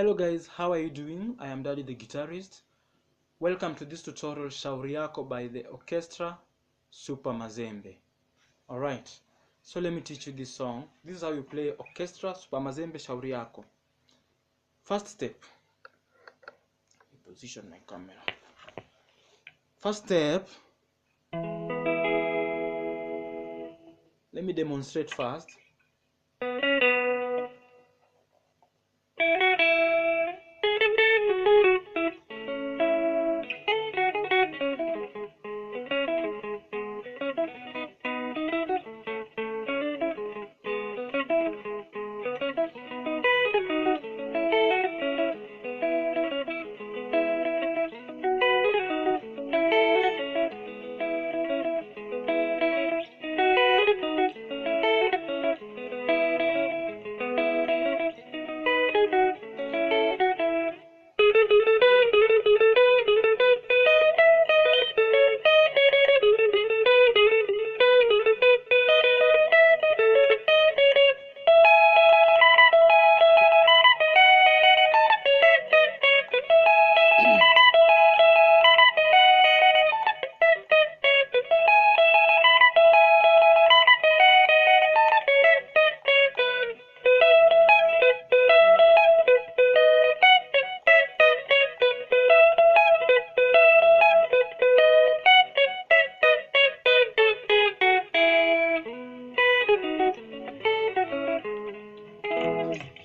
Hello guys, how are you doing? I am Daddy the Guitarist. Welcome to this tutorial Shauri Yako by the Orchestra Supa Mazembe. Alright, so let me teach you this song. This is how you play Orchestra Supa Mazembe Shauri Yako. First step, position my camera. First step, let me demonstrate first.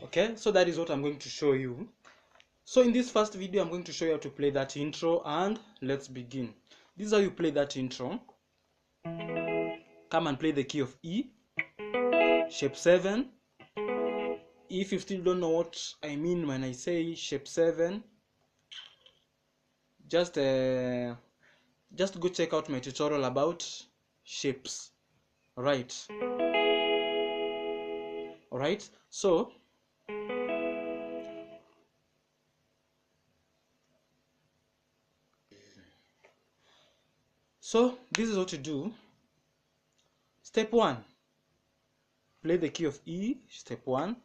Okay, so that is what I'm going to show you. So in this first video, I'm going to show you how to play that intro, and let's begin. This is how you play that intro. Come and play the key of E, shape 7. If you still don't know what I mean when I say shape 7, just go check out my tutorial about shapes. Alright, so this is what you do. Step 1, play the key of E, step 1.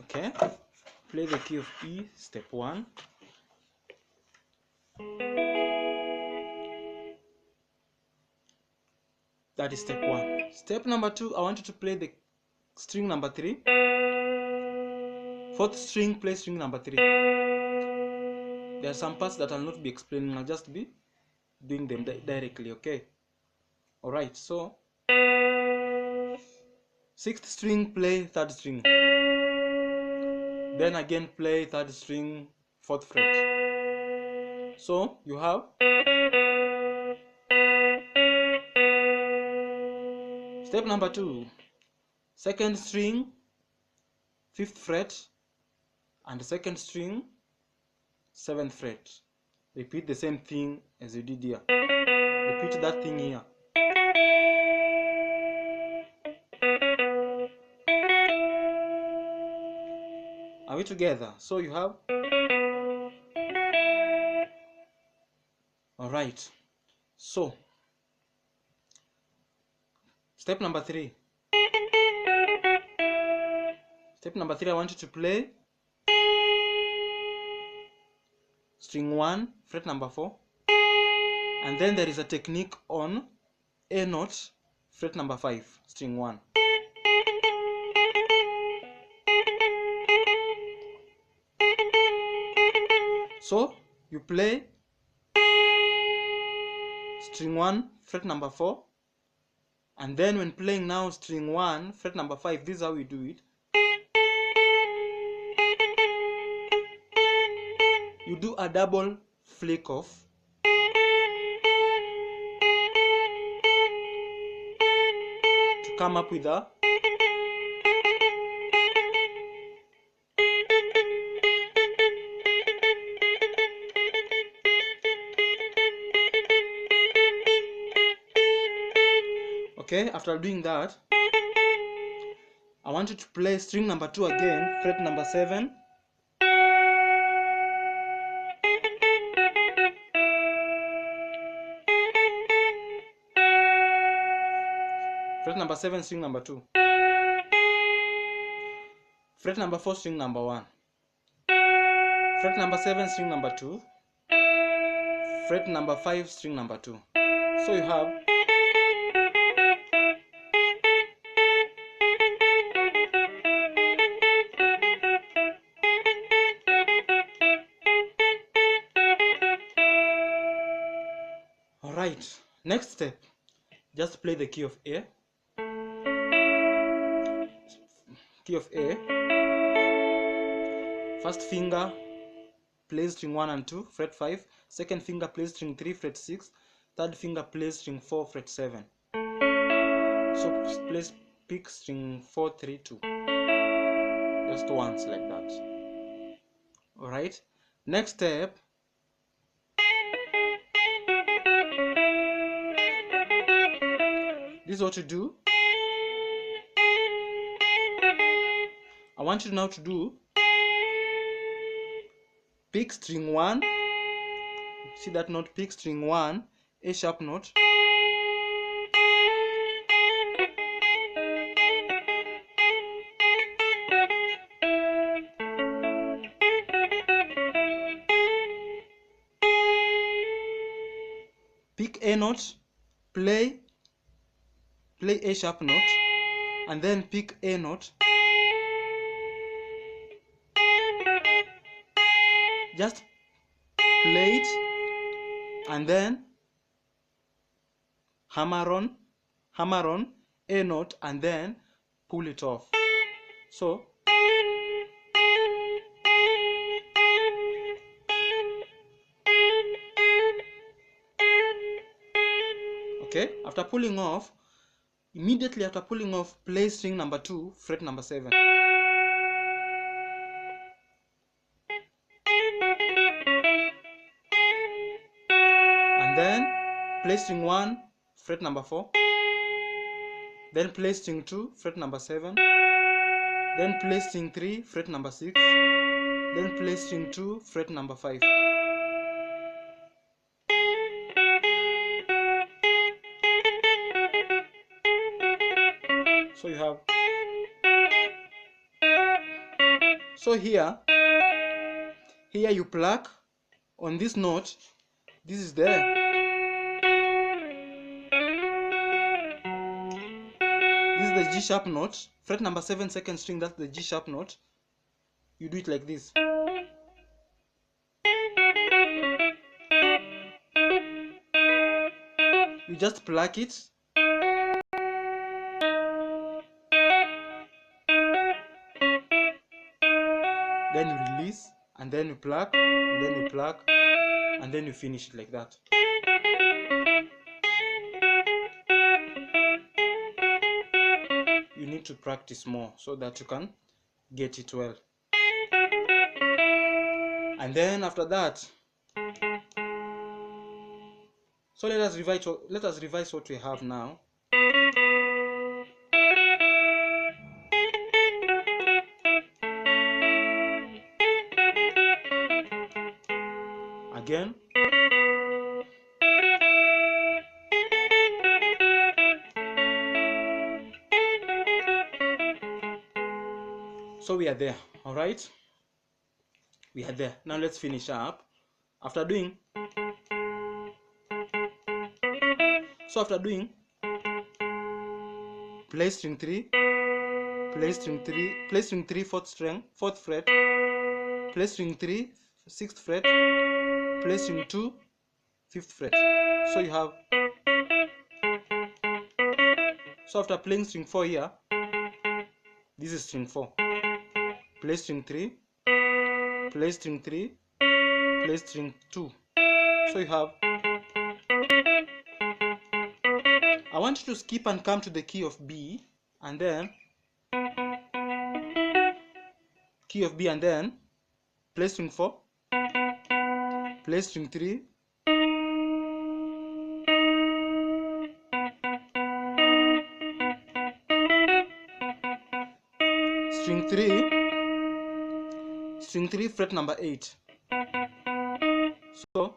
Okay, play the key of E, step 1. That is step 1. Step number 2, I want you to play the string number 3. Fourth string, play string number 3. There are some parts that I'll not be explaining, I'll just be doing them directly, okay? Alright, so 6th string, play 3rd string. Then again play 3rd string, 4th fret. So you have step number 2, 2nd string, 5th fret, and 2nd string, 7th fret. Repeat the same thing as you did here. Repeat that thing here. Are we together? So you have. Alright. So step number 3. Step number 3, I want you to play string 1, fret number 4. And then there is a technique on A note, fret number 5, string 1. So you play string 1, fret number 4. And then when playing now string 1, fret number 5, this is how we do it. You do a double flick off. To come up with a okay, after doing that, I want you to play string number 2 again, fret number 7. Fret number 7, string number 2. Fret number 4, string number 1. fret number 7, string number 2, fret number 5, string number 2. So you have alright. Next step, just play the key of A. Key of A. First finger plays string 1 and 2, fret 5. Second finger plays string 3, fret 6. Third finger plays string 4, fret 7. So pick string 4, 3, 2. Just once like that. Alright. Next step, this is what you do. I want you now to do, pick string 1, see that note, pick string 1, A sharp note, pick A note, play A sharp note, and then pick A note. Just play it and then hammer on A note and then pull it off. So okay, after pulling off, immediately after pulling off, play string number 2, fret number 7. And then play string 1, fret number 4. Then play string 2, fret number 7. Then play string 3, fret number 6. Then play string 2, fret number 5. So you have, so here you pluck on this note, this is there. This is the G sharp note, fret number 7, second string, that's the G sharp note. You do it like this. You just pluck it. Then you release, and then you pluck, and then you pluck, and then you finish it like that. You need to practice more so that you can get it well. And then after that, so let us revise what we have now. Again. So we are there, all right? We are there. Now let's finish up. After doing, play string 3, play string 3, fourth fret, play string 3, 6th fret, play string 2, 5th fret. So you have, so after playing string 4 here, this is string 4. Play string 3, play string 3, play string 2. So you have, I want you to skip and come to the key of B, and then key of B, and then play string 4, play string 3, string 3, fret number 8. So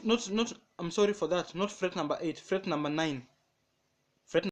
not I'm sorry for that, not fret number 8, fret number 9.